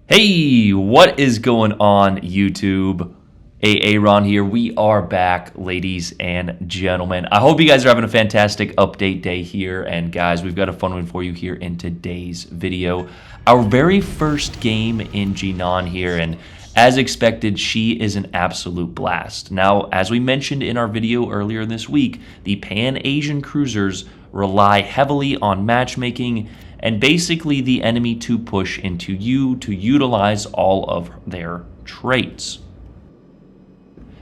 Hey, what is going on, YouTube? Aaron here. We are back, ladies and gentlemen. I hope you guys are having a fantastic update day here. And guys, we've got a fun one for you here in today's video. Our very first game in Jinan here, and as expected, she is an absolute blast. Now, as we mentioned in our video earlier this week, the Pan-Asian cruisers rely heavily on matchmaking and basically the enemy to push into you to utilize all of their traits.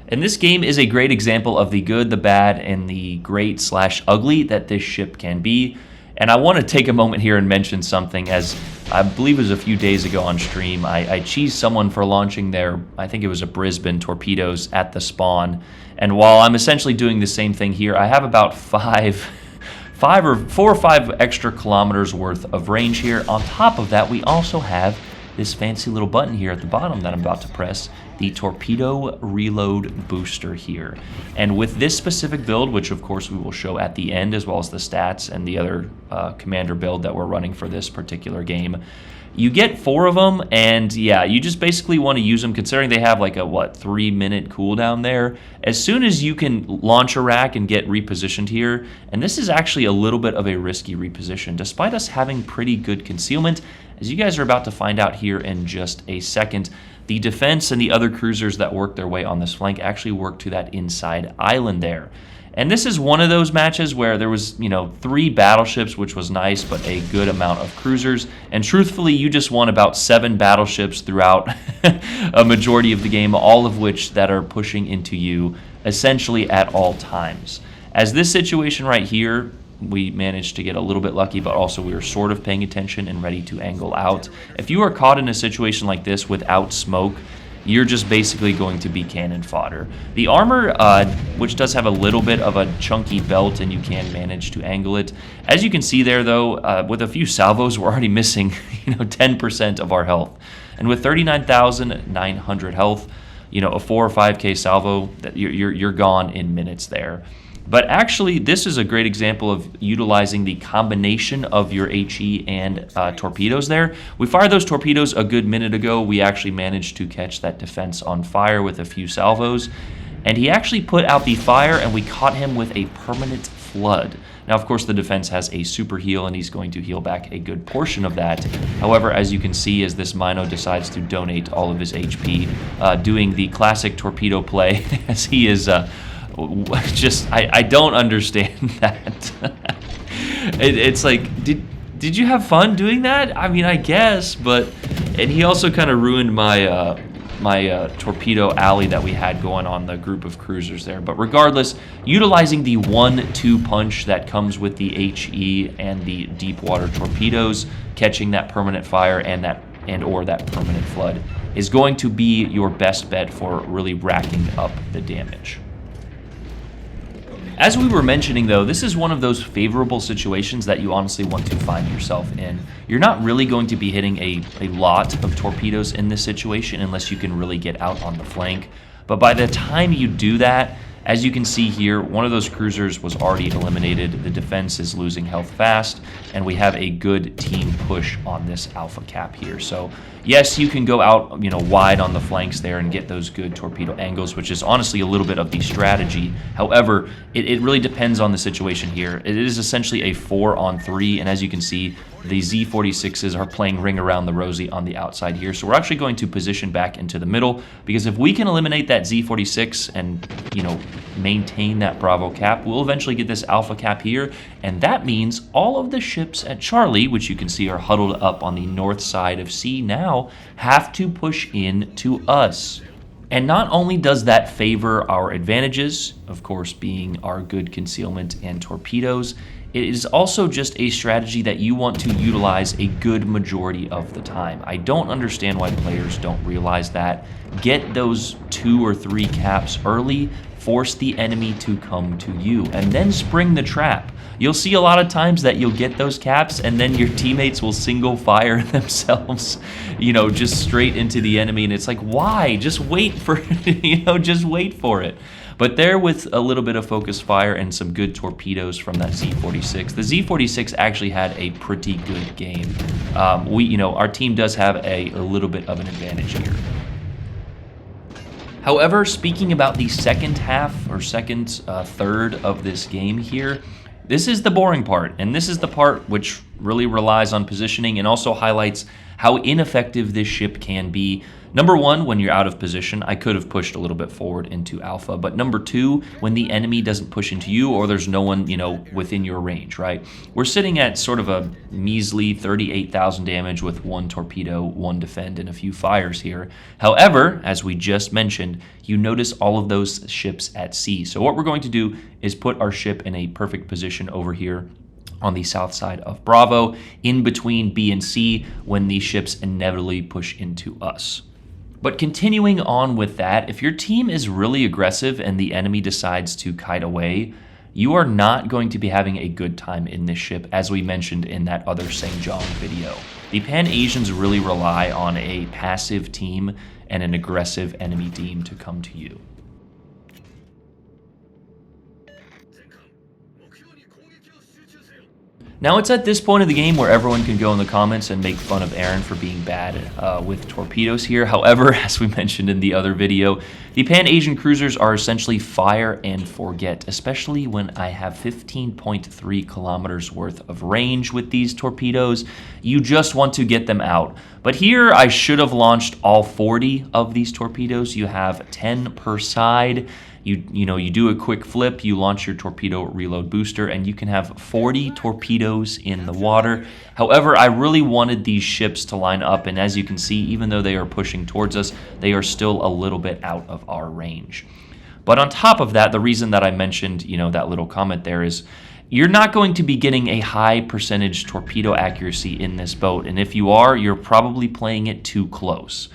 And this game is a great example of the good, the bad, and the great/ugly that this ship can be. And I want to take a moment here and mention something, as I believe it was a few days ago on stream, I cheesed someone for launching their, I think it was a Brisbane torpedoes at the spawn. And while I'm essentially doing the same thing here, I have about four or five extra kilometers worth of range here. On top of that, we also have this fancy little button here at the bottom that I'm about to press, the Torpedo Reload Booster here. And with this specific build, which of course we will show at the end, as well as the stats and the other commander build that we're running for this particular game, you get 4 of them, and yeah, you just basically want to use them considering they have like a, 3-minute cooldown there. As soon as you can launch a rack and get repositioned here, and this is actually a little bit of a risky reposition, despite us having pretty good concealment, as you guys are about to find out here in just a second. The defense and the other cruisers that work their way on this flank actually work to that inside island there. And this is one of those matches where there was, 3 battleships, which was nice, but a good amount of cruisers. And truthfully, you just won about 7 battleships throughout a majority of the game, all of which that are pushing into you essentially at all times. As this situation right here, we managed to get a little bit lucky, but also we were sort of paying attention and ready to angle out. If you are caught in a situation like this without smoke, you're just basically going to be cannon fodder. The armor, which does have a little bit of a chunky belt, and you can manage to angle it. As you can see there, though, with a few salvos, we're already missing 10% of our health. And with 39,900 health, a 4 or 5k salvo, that you're gone in minutes there. But actually, this is a great example of utilizing the combination of your HE and torpedoes there. We fired those torpedoes a good minute ago. We actually managed to catch that defense on fire with a few salvos. And he actually put out the fire, and we caught him with a permanent flood. Now, of course, the defense has a super heal, and he's going to heal back a good portion of that. However, as you can see, as this Mino decides to donate all of his HP, doing the classic torpedo play, as he is... I don't understand that. It's like, did you have fun doing that? I mean, I guess, but... And he also kind of ruined my torpedo alley that we had going on the group of cruisers there. But regardless, utilizing the 1-2 punch that comes with the HE and the deep water torpedoes, catching that permanent fire and or that permanent flood is going to be your best bet for really racking up the damage. As we were mentioning, though, this is one of those favorable situations that you honestly want to find yourself in. You're not really going to be hitting a lot of torpedoes in this situation unless you can really get out on the flank. But by the time you do that, as you can see here, one of those cruisers was already eliminated. The defense is losing health fast, and we have a good team push on this alpha cap here. So yes, you can go out, wide on the flanks there and get those good torpedo angles, which is honestly a little bit of the strategy. However, it really depends on the situation here. It is essentially a 4-on-3, and as you can see, the Z46s are playing ring around the rosy on the outside here. So we're actually going to position back into the middle, because if we can eliminate that Z46 and, maintain that Bravo cap, we'll eventually get this Alpha cap here. And that means all of the ships at Charlie, which you can see are huddled up on the north side of C now, have to push in to us. And not only does that favor our advantages, of course being our good concealment and torpedoes, it is also just a strategy that you want to utilize a good majority of the time. I don't understand why players don't realize that. Get those 2 or 3 caps early, force the enemy to come to you, and then spring the trap. You'll see a lot of times that you'll get those caps and then your teammates will single fire themselves, just straight into the enemy. And it's like, why? Just wait for, just wait for it. But there, with a little bit of focused fire and some good torpedoes from that Z46, the Z46 actually had a pretty good game. Our team does have a little bit of an advantage here. However, speaking about the second half or second third of this game here, this is the boring part, and this is the part which really relies on positioning and also highlights how ineffective this ship can be. Number one, when you're out of position, I could have pushed a little bit forward into alpha, but number two, when the enemy doesn't push into you or there's no one, within your range, right? We're sitting at sort of a measly 38,000 damage with 1 torpedo, 1 defend, and a few fires here. However, as we just mentioned, you notice all of those ships at sea. So what we're going to do is put our ship in a perfect position over here on the south side of Bravo, in between B and C, when these ships inevitably push into us. But continuing on with that, if your team is really aggressive and the enemy decides to kite away, you are not going to be having a good time in this ship, as we mentioned in that other Sejong video. The Pan-Asians really rely on a passive team and an aggressive enemy team to come to you. Now it's at this point of the game where everyone can go in the comments and make fun of Aaron for being bad with torpedoes here. However, as we mentioned in the other video, the Pan-Asian cruisers are essentially fire and forget, especially when I have 15.3 kilometers worth of range with these torpedoes. You just want to get them out. But here I should have launched all 40 of these torpedoes. You have 10 per side. You do a quick flip, you launch your Torpedo Reload Booster, and you can have 40 torpedoes in the water. However, I really wanted these ships to line up, and as you can see, even though they are pushing towards us, they are still a little bit out of our range. But on top of that, the reason that I mentioned, that little comment there is, you're not going to be getting a high percentage torpedo accuracy in this boat, and if you are, you're probably playing it too close.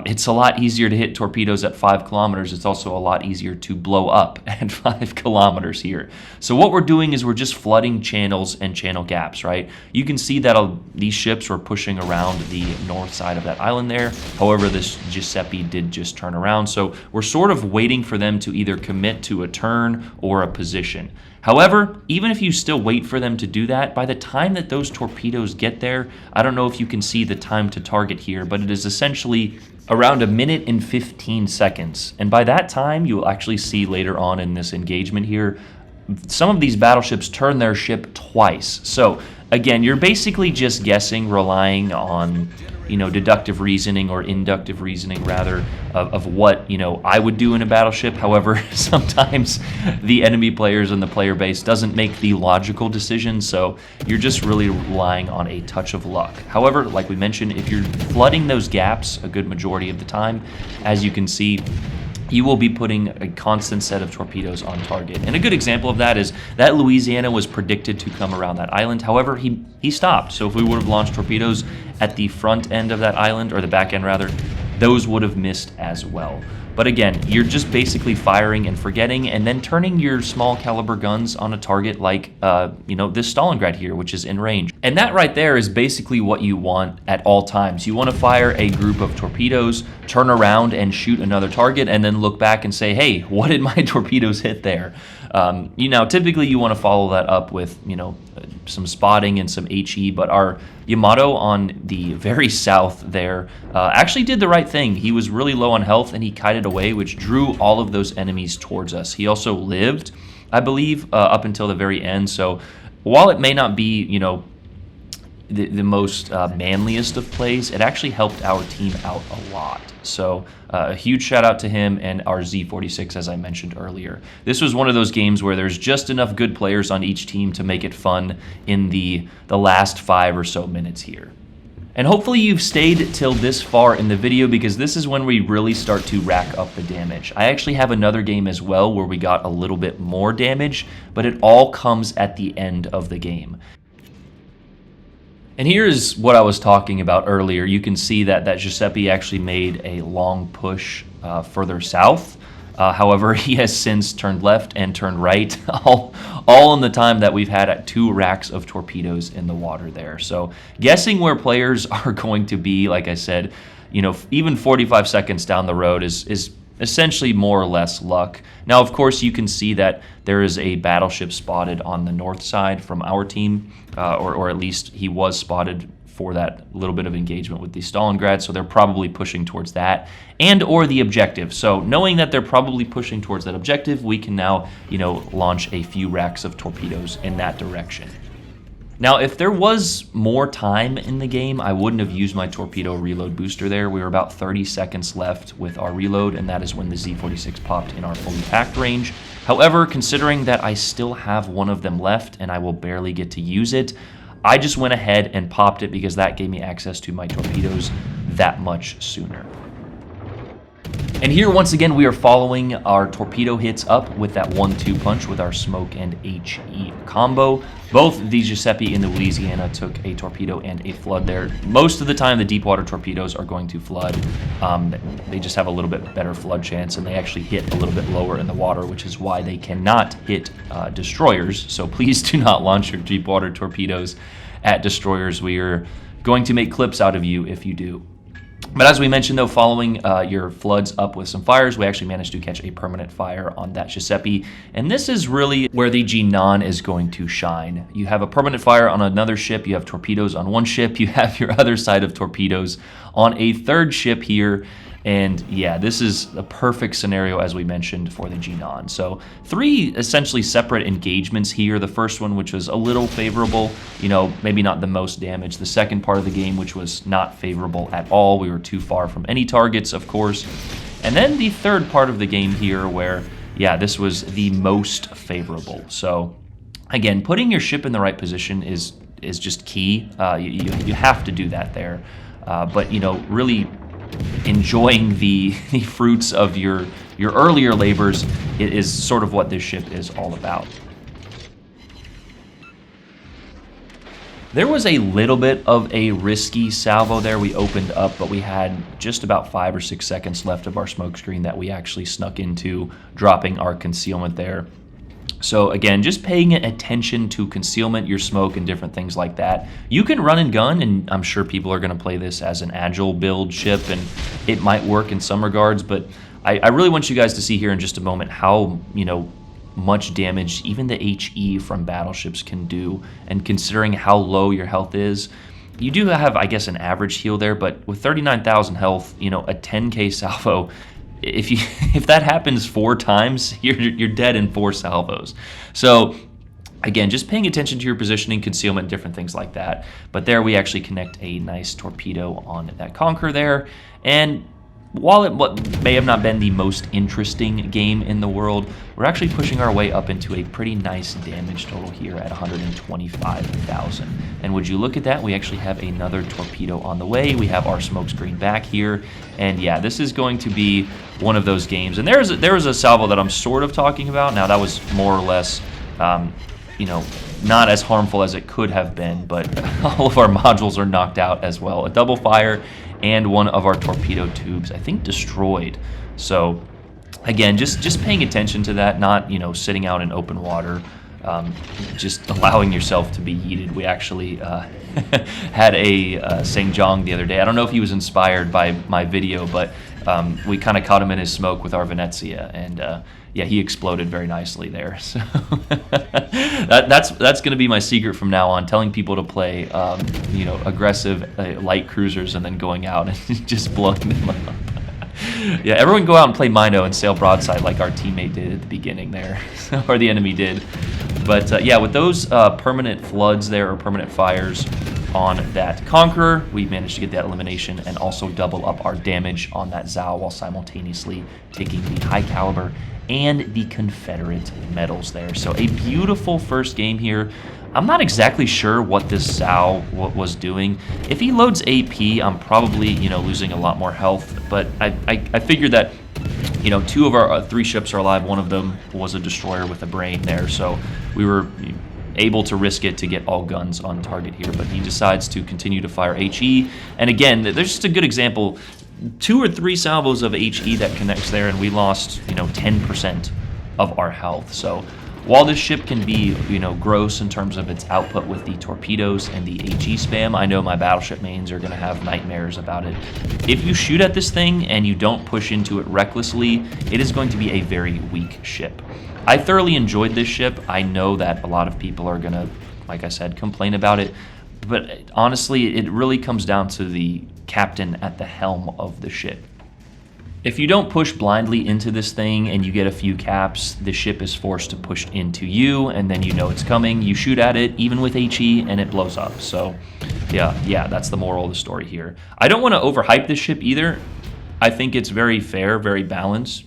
It's a lot easier to hit torpedoes at 5 kilometers. It's also a lot easier to blow up at 5 kilometers here. So what we're doing is we're just flooding channels and channel gaps, right? You can see that these ships were pushing around the north side of that island there. However, this Giuseppe did just turn around. So we're sort of waiting for them to either commit to a turn or a position. However, even if you still wait for them to do that, by the time that those torpedoes get there, I don't know if you can see the time to target here, but it is essentially around 1 minute and 15 seconds. And by that time, you'll actually see later on in this engagement here, some of these battleships turn their ship twice. So again, you're basically just guessing, relying on deductive reasoning or inductive reasoning rather of what I would do in a battleship. However, sometimes the enemy players and the player base doesn't make the logical decision, so you're just really relying on a touch of luck. However, like we mentioned, if you're flooding those gaps a good majority of the time, as you can see, you will be putting a constant set of torpedoes on target. And a good example of that is that Louisiana was predicted to come around that island. However, he stopped. So if we would have launched torpedoes at the front end of that island, or the back end rather, those would have missed as well. But again, you're just basically firing and forgetting, and then turning your small caliber guns on a target like, this Stalingrad here, which is in range. And that right there is basically what you want at all times. You want to fire a group of torpedoes, turn around and shoot another target, and then look back and say, hey, what did my torpedoes hit there? Typically you want to follow that up with, some spotting and some HE, but our Yamato on the very south there actually did the right thing. He was really low on health and he kited away, which drew all of those enemies towards us. He also lived, I believe, up until the very end. So while it may not be, the most manliest of plays, it actually helped our team out a lot. So a huge shout out to him and our Z46, as I mentioned earlier. This was one of those games where there's just enough good players on each team to make it fun in the last 5 or so minutes here. And hopefully you've stayed till this far in the video, because this is when we really start to rack up the damage. I actually have another game as well where we got a little bit more damage, but it all comes at the end of the game. And here's what I was talking about earlier. You can see that Giuseppe actually made a long push further south. However, he has since turned left and turned right, all in the time that we've had 2 racks of torpedoes in the water there. So guessing where players are going to be, like I said, even 45 seconds down the road is essentially more or less luck. Now, of course, you can see that there is a battleship spotted on the north side from our team, or at least he was spotted for that little bit of engagement with the Stalingrad, so they're probably pushing towards that and or the objective. So knowing that they're probably pushing towards that objective, we can now, launch a few racks of torpedoes in that direction. Now, if there was more time in the game, I wouldn't have used my Torpedo Reload Booster there. We were about 30 seconds left with our reload, and that is when the Z-46 popped in our fully packed range. However, considering that I still have one of them left and I will barely get to use it, I just went ahead and popped it because that gave me access to my torpedoes that much sooner. And here, once again, we are following our torpedo hits up with that 1-2 punch with our smoke and HE combo. Both the Giuseppe and the Louisiana took a torpedo and a flood there. Most of the time, the deep water torpedoes are going to flood. They just have a little bit better flood chance, and they actually hit a little bit lower in the water, which is why they cannot hit destroyers. So please do not launch your deep water torpedoes at destroyers. We are going to make clips out of you if you do. But as we mentioned, though, following your floods up with some fires, we actually managed to catch a permanent fire on that Giuseppe. And this is really where the Jinan is going to shine. You have a permanent fire on another ship. You have torpedoes on one ship. You have your other side of torpedoes on a third ship here. And yeah, this is a perfect scenario, as we mentioned, for the Jinan. So 3 essentially separate engagements here. The first one, which was a little favorable, maybe not the most damage. The second part of the game, which was not favorable at all. We were too far from any targets, of course. And then the third part of the game here where, yeah, this was the most favorable. So again, putting your ship in the right position is just key. You have to do that there. But, really enjoying the fruits of your earlier labors is sort of what this ship is all about. There was a little bit of a risky salvo there. We opened up, but we had just about 5 or 6 seconds left of our smoke screen that we actually snuck into, dropping our concealment there. So again, just paying attention to concealment, your smoke, and different things like that. You can run and gun, and I'm sure people are going to play this as an agile build ship, and it might work in some regards, but I really want you guys to see here in just a moment how, much damage even the HE from battleships can do, and considering how low your health is. You do have, I guess, an average heal there, but with 39,000 health, a 10k salvo, if that happens 4 times, you're dead in 4 salvos. So again, just paying attention to your positioning, concealment, different things like that. But there we actually connect a nice torpedo on that Conqueror there. And while it may have not been the most interesting game in the world, we're actually pushing our way up into a pretty nice damage total here at 125,000. And would you look at that, we actually have another torpedo on the way. We have our smokescreen back here. And yeah, this is going to be one of those games. And there was a salvo that I'm sort of talking about. Now, that was more or less, not as harmful as it could have been, but all of our modules are knocked out as well. A double fire and one of our torpedo tubes, I think, destroyed. So again, just paying attention to that, not sitting out in open water, just allowing yourself to be yeeted. We actually had a St. John the other day. I don't know if he was inspired by my video, but we kind of caught him in his smoke with our Venezia, and yeah, he exploded very nicely there. So that's going to be my secret from now on, telling people to play aggressive light cruisers and then going out and just blowing them up. Yeah, everyone go out and play Mino and sail broadside like our teammate did at the beginning there, or the enemy did. But yeah, with those permanent floods there, or permanent fires on that Conqueror, we managed to get that elimination and also double up our damage on that Zao while simultaneously taking the high caliber and the Confederate medals there. So a beautiful first game here. I'm not exactly sure what this Zao was doing. If he loads AP, I'm probably losing a lot more health. But I figured that 2 of our 3 ships are alive. One of them was a destroyer with a brain there, so we were able to risk it to get all guns on target here. But he decides to continue to fire HE, and again, there's just a good example. 2 or 3 salvos of HE that connects there, and we lost 10% of our health. So While this ship can be, gross in terms of its output with the torpedoes and the HE spam, I know my battleship mains are going to have nightmares about it. If you shoot at this thing and you don't push into it recklessly, it is going to be a very weak ship. I thoroughly enjoyed this ship. I know that a lot of people are going to, like I said, complain about it. But honestly, it really comes down to the captain at the helm of the ship. If you don't push blindly into this thing and you get a few caps, the ship is forced to push into you, and then you know it's coming. You shoot at it, even with HE, and it blows up. So, yeah, that's the moral of the story here. I don't want to overhype this ship either. I think it's very fair, very balanced.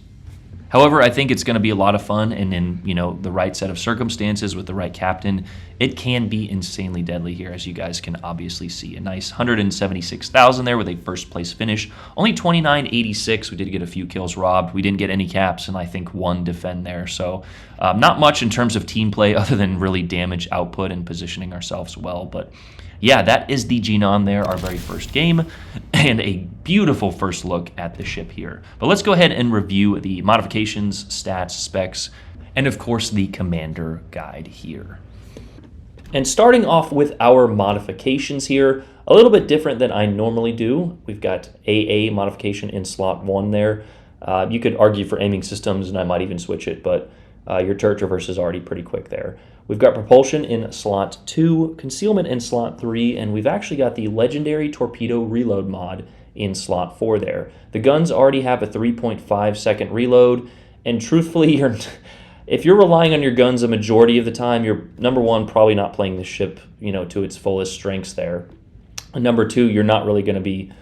However, I think it's going to be a lot of fun, and in the right set of circumstances with the right captain, it can be insanely deadly here, as you guys can obviously see. A nice 176,000 there with a first place finish. Only 2986. We did get a few kills robbed. We didn't get any caps, and I think one defend there. So not much in terms of team play other than really damage output and positioning ourselves well. But yeah, that is the Jinan there, our very first game, and a beautiful first look at the ship here. But let's go ahead and review the modifications, stats, specs, and of course the commander guide here. And starting off with our modifications here, a little bit different than I normally do. We've got AA modification in slot 1 there. You could argue for aiming systems, and I might even switch it, but your turret traverse is already pretty quick there. We've got propulsion in slot 2, concealment in slot 3, and we've actually got the legendary torpedo reload mod in slot 4 there. The guns already have a 3.5 second reload, and truthfully, if you're relying on your guns a majority of the time, you're, number one, probably not playing the ship, to its fullest strengths there. And number two, you're not really going to be,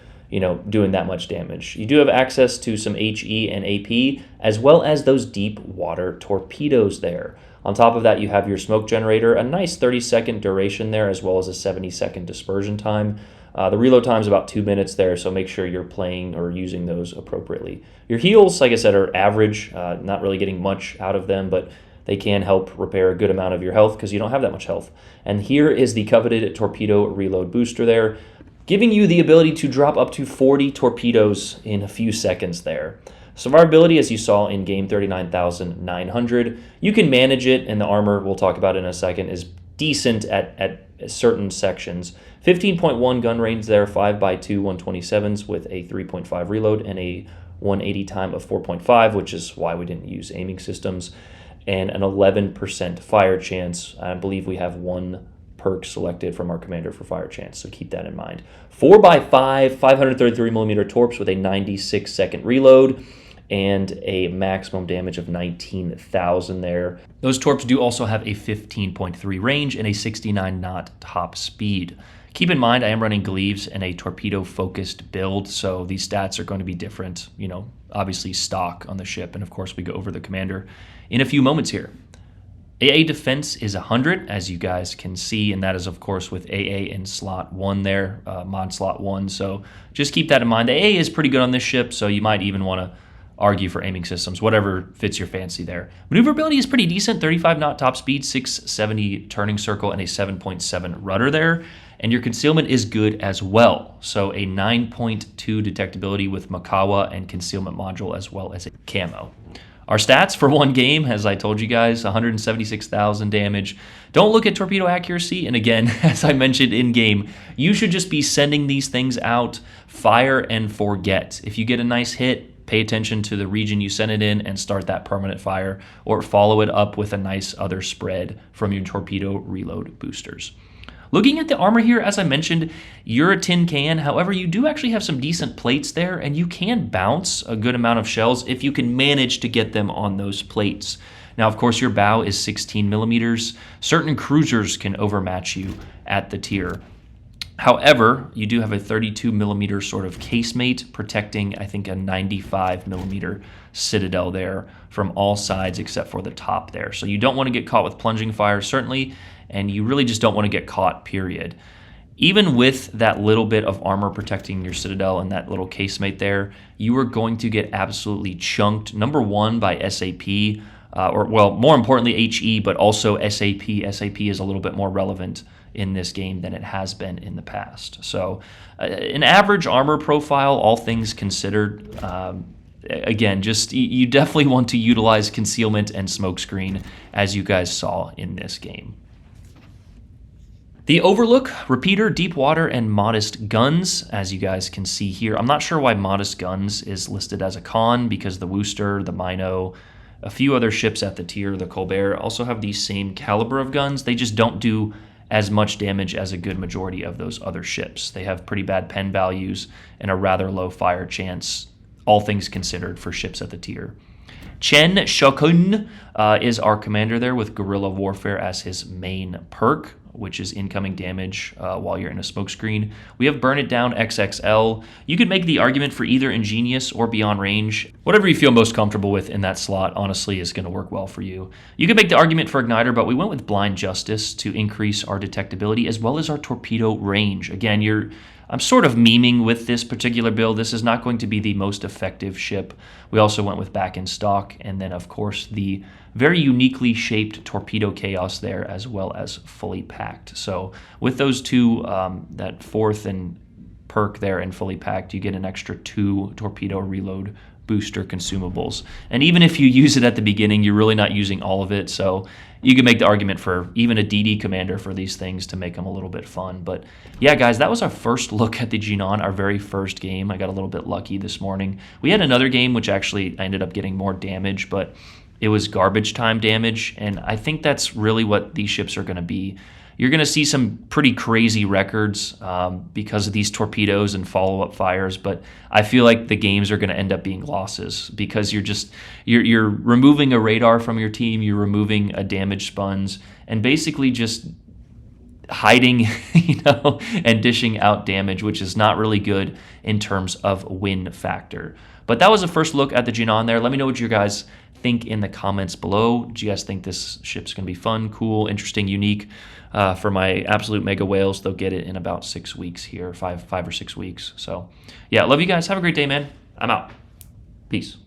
doing that much damage. You do have access to some HE and AP, as well as those deep water torpedoes there. On top of that, you have your smoke generator, a nice 30-second duration there, as well as a 70-second dispersion time. The reload time is about 2 minutes there, so make sure you're playing or using those appropriately. Your heals, like I said, are average, not really getting much out of them, but they can help repair a good amount of your health because you don't have that much health. And here is the coveted Torpedo Reload Booster there, giving you the ability to drop up to 40 torpedoes in a few seconds there. Survivability, as you saw in game 39,900, you can manage it, and the armor we'll talk about in a second is decent at certain sections. 15.1 gun range there, 5x2 127s with a 3.5 reload and a 180 time of 4.5, which is why we didn't use aiming systems, and an 11% fire chance. I believe we have one perk selected from our commander for fire chance, so keep that in mind. 4x5, 533mm torps with a 96-second reload and a maximum damage of 19,000 there. Those torps do also have a 15.3 range and a 69 knot top speed. Keep in mind, I am running Gleaves and a torpedo-focused build, so these stats are going to be different, obviously stock on the ship, and of course we go over the commander in a few moments here. AA defense is 100, as you guys can see, and that is, of course, with AA in slot 1 there, mod slot 1, so just keep that in mind. The AA is pretty good on this ship, so you might even want to argue for aiming systems, whatever fits your fancy there. Maneuverability is pretty decent, 35 knot top speed, 670 turning circle, and a 7.7 rudder there. And your concealment is good as well. So a 9.2 detectability with Makawa and concealment module, as well as a camo. Our stats for one game, as I told you guys, 176,000 damage. Don't look at torpedo accuracy. And again, as I mentioned in game, you should just be sending these things out, fire and forget. If you get a nice hit, pay attention to the region you sent it in and start that permanent fire, or follow it up with a nice other spread from your torpedo reload boosters. Looking at the armor here, as I mentioned, you're a tin can. However, you do actually have some decent plates there, and you can bounce a good amount of shells if you can manage to get them on those plates. Now, of course, your bow is 16 millimeters. Certain cruisers can overmatch you at the tier. However, you do have a 32 millimeter sort of casemate protecting, I think, a 95 millimeter citadel there from all sides except for the top there. So you don't want to get caught with plunging fire, certainly, and you really just don't want to get caught, period. Even with that little bit of armor protecting your citadel and that little casemate there, you are going to get absolutely chunked, number one, by SAP, more importantly, HE, but also SAP. SAP is a little bit more relevant in this game than it has been in the past. So an average armor profile, all things considered, again, just you definitely want to utilize concealment and smokescreen, as you guys saw in this game. The Overlook, Repeater, Deepwater, and Modest Guns, as you guys can see here. I'm not sure why Modest Guns is listed as a con, because the Wooster, the Mino, a few other ships at the tier, the Colbert, also have the same caliber of guns. They just don't do as much damage as a good majority of those other ships. They have pretty bad pen values and a rather low fire chance, all things considered, for ships at the tier. Chen Shokun is our commander there, with Guerrilla Warfare as his main perk, which is incoming damage while you're in a smokescreen. We have Burn It Down XXL. You could make the argument for either Ingenious or Beyond Range. Whatever you feel most comfortable with in that slot, honestly, is going to work well for you. You could make the argument for Igniter, but we went with Blind Justice to increase our detectability as well as our torpedo range. Again, I'm sort of memeing with this particular build. This is not going to be the most effective ship. We also went with Back in Stock, and then, of course, the very uniquely shaped Torpedo Chaos there, as well as Fully Packed. So with those two, that fourth and perk there and Fully Packed, you get an extra 2 Torpedo Reload Booster consumables. And even if you use it at the beginning, you're really not using all of it. So you can make the argument for even a DD commander for these things to make them a little bit fun. But yeah, guys, that was our first look at the Jinan, our very first game. I got a little bit lucky this morning. We had another game which actually I ended up getting more damage, but it was garbage time damage. And I think that's really what these ships are going to be. You're going to see some pretty crazy records because of these torpedoes and follow-up fires, but I feel like the games are going to end up being losses because you're removing a radar from your team, you're removing a damage sponge, and basically just hiding, and dishing out damage, which is not really good in terms of win factor. But that was a first look at the Jinan there. Let me know what you guys think in the comments below. Do you guys think this ship's going to be fun, cool, interesting, unique? For my absolute mega whales, they'll get it in about 6 weeks here, five or 6 weeks. So yeah, love you guys. Have a great day, man. I'm out. Peace.